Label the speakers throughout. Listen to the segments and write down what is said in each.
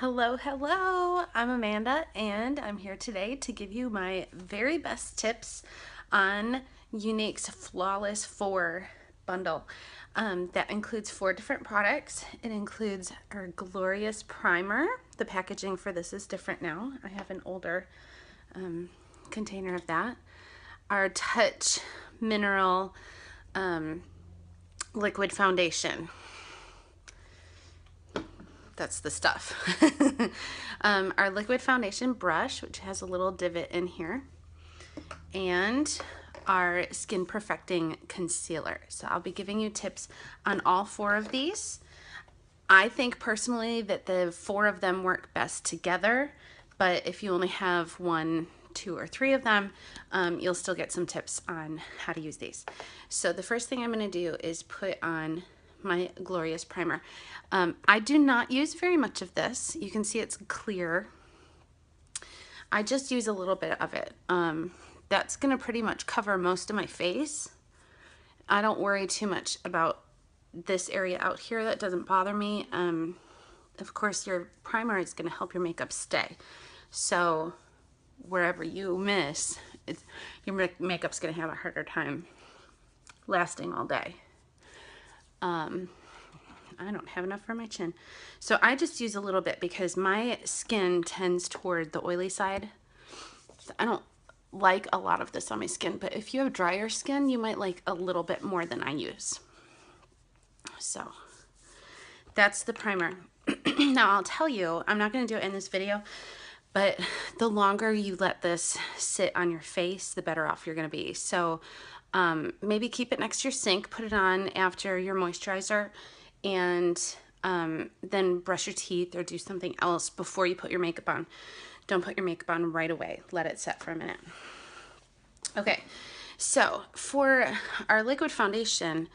Speaker 1: Hello, hello. I'm Amanda and I'm here today to give you my very best tips on Younique's Flawless 4 bundle. That includes 4 different products. It includes our glorious primer. The packaging for this is different now. I have an older container of that. Our Touch Mineral liquid foundation. That's the stuff. Our liquid foundation brush, which has a little divot in here, and our skin perfecting concealer. So I'll be giving you tips on all 4 of these. I think personally that the 4 of them work best together, but if you only have 1, 2, or 3 of them, you'll still get some tips on how to use these. So the first thing I'm going to do is put on my glorious primer. I do not use very much of this. You can see it's clear. I just use a little bit of it. That's gonna pretty much cover most of my face. I don't worry too much about this area out here. That doesn't bother me. Of course, your primer is gonna help your makeup stay. So wherever you miss, your makeup's gonna have a harder time lasting all day. I don't have enough for my chin. So I just use a little bit because my skin tends toward the oily side. So I don't like a lot of this on my skin, but if you have drier skin, you might like a little bit more than I use. So that's the primer. Now I'll tell you, I'm not going to do it in this video, but the longer you let this sit on your face, the better off you're going to be. So maybe keep it next to your sink, put it on after your moisturizer, and then brush your teeth or do something else before you put your makeup on. Don't put your makeup on right away. Let it set for a minute. Okay, so for our liquid foundation,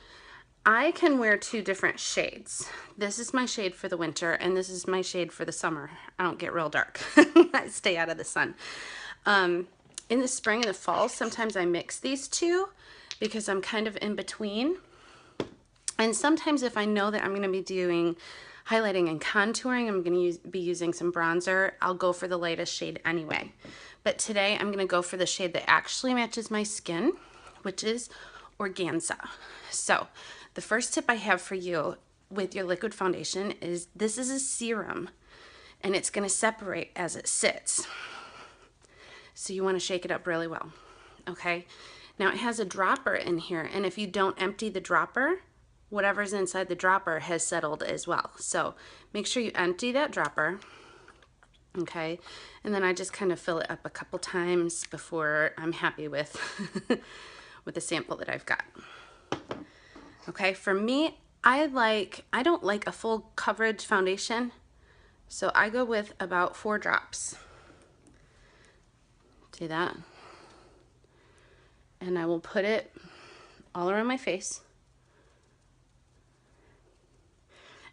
Speaker 1: I can wear 2 different shades. This is my shade for the winter, and this is my shade for the summer. I don't get real dark. I stay out of the sun. In the spring and the fall, sometimes I mix these 2 because I'm kind of in between. And sometimes if I know that I'm going to be doing highlighting and contouring, I'm going to be using some bronzer, I'll go for the lightest shade anyway. But today I'm going to go for the shade that actually matches my skin, which is Organza. So the first tip I have for you with your liquid foundation is this is a serum, and it's going to separate as it sits. So you want to shake it up really well. Okay, now it has a dropper in here, and if you don't empty the dropper, whatever's inside the dropper has settled as well. So make sure you empty that dropper. Okay, and then I just kind of fill it up a couple times before I'm happy with with the sample that I've got. Okay, for me, I don't like a full coverage foundation, so I go with about 4 drops. See that? And I will put it all around my face.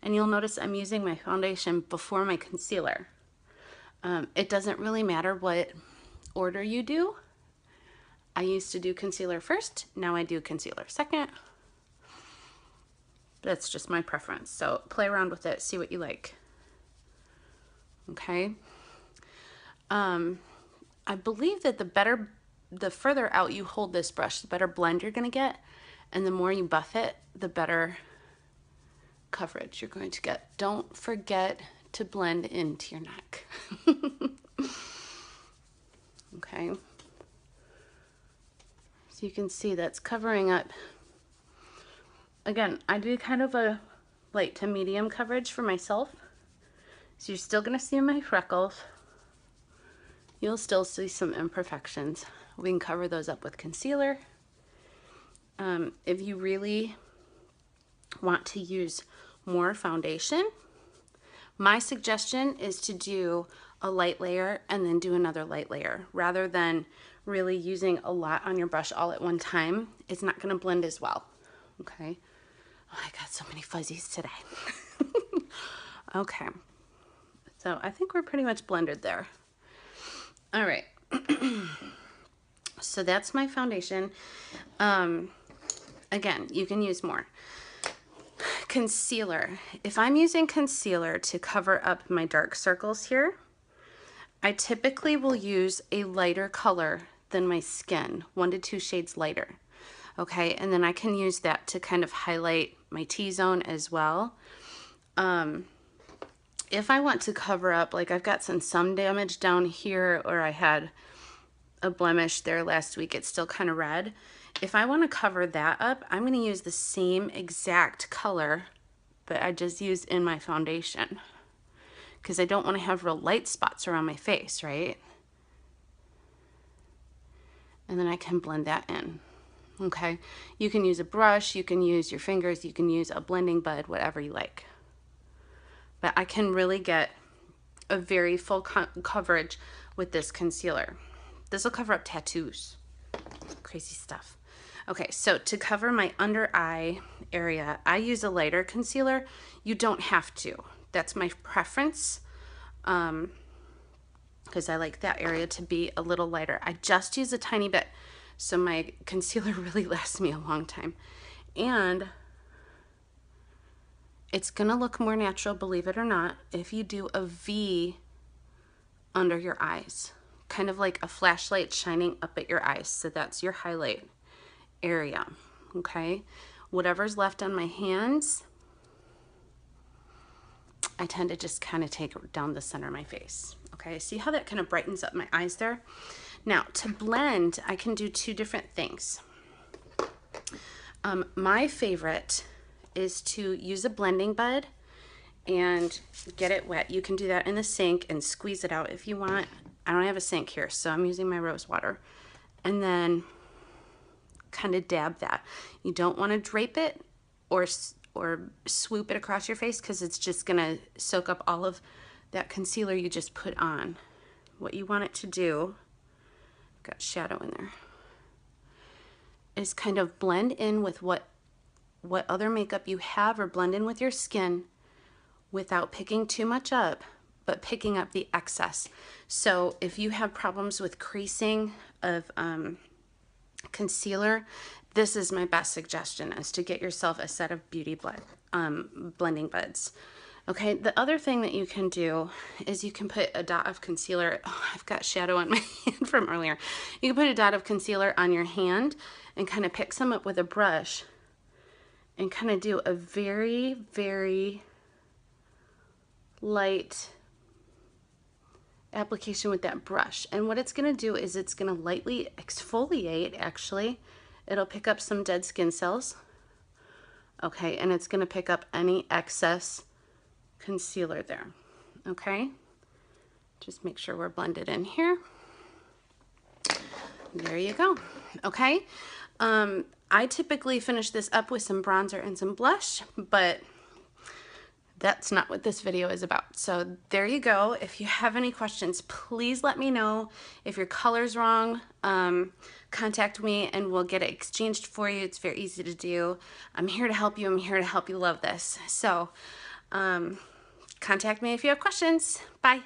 Speaker 1: And you'll notice I'm using my foundation before my concealer. It doesn't really matter what order you do. I used to do concealer first, now I do concealer second. That's just my preference. So play around with it, see what you like. Okay. I believe that the further out you hold this brush, the better blend you're gonna get, and the more you buff it, the better coverage you're going to get. Don't forget to blend into your neck. Okay. So you can see that's covering up. Again, I do kind of a light to medium coverage for myself. So you're still gonna see my freckles. You'll still see some imperfections. We can cover those up with concealer. If you really want to use more foundation, my suggestion is to do a light layer and then do another light layer rather than really using a lot on your brush all at one time. It's not going to blend as well. Okay. Oh, I got so many fuzzies today. Okay. So I think we're pretty much blended there. All right. So that's my foundation. Again, you can use more. concealer. If I'm using concealer to cover up my dark circles here, I typically will use a lighter color than my skin, 1 to 2 shades lighter. Okay, and then I can use that to kind of highlight my T-zone as well. If I want to cover up, like I've got some damage down here, or I had a blemish there last week, it's still kind of red. If I want to cover that up, I'm going to use the same exact color that I just used in my foundation, because I don't want to have real light spots around my face, right? And then I can blend that in. Okay, you can use a brush, you can use your fingers, you can use a blending bud, whatever you like. But I can really get a very full coverage with this concealer. This will cover up tattoos. Crazy stuff. Okay, so to cover my under eye area, I use a lighter concealer. You don't have to. That's my preference, because I like that area to be a little lighter. I just use a tiny bit, so my concealer really lasts me a long time. And it's gonna look more natural, believe it or not, if you do a V under your eyes, kind of like a flashlight shining up at your eyes. So that's your highlight area, okay? Whatever's left on my hands, I tend to just kind of take down the center of my face. Okay, see how that kind of brightens up my eyes there? Now, to blend, I can do 2 different things. My favorite is to use a blending bud and get it wet. You can do that in the sink and squeeze it out if you want. I don't have a sink here, so I'm using my rose water. And then kind of dab that. You don't want to drape it or swoop it across your face, because it's just going to soak up all of that concealer you just put on. What you want it to do, got shadow in there, is kind of blend in with what other makeup you have, or blend in with your skin without picking too much up, but picking up the excess. So if you have problems with creasing of concealer, this is my best suggestion, is to get yourself a set of beauty blending buds. Okay, the other thing that you can do is you can put a dot of concealer. Oh, I've got shadow on my hand from earlier. You can put a dot of concealer on your hand and kind of pick some up with a brush and kind of do a very, very light application with that brush. And what it's going to do is it's going to lightly exfoliate, actually. It'll pick up some dead skin cells. Okay, and it's going to pick up any excess concealer there. Okay, just make sure we're blended in here. There you go. Okay, I typically finish this up with some bronzer and some blush, but that's not what this video is about. So there you go. If you have any questions, please let me know. If your color's wrong, contact me and we'll get it exchanged for you. It's very easy to do. I'm here to help you. I'm here to help you love this. So contact me if you have questions. Bye.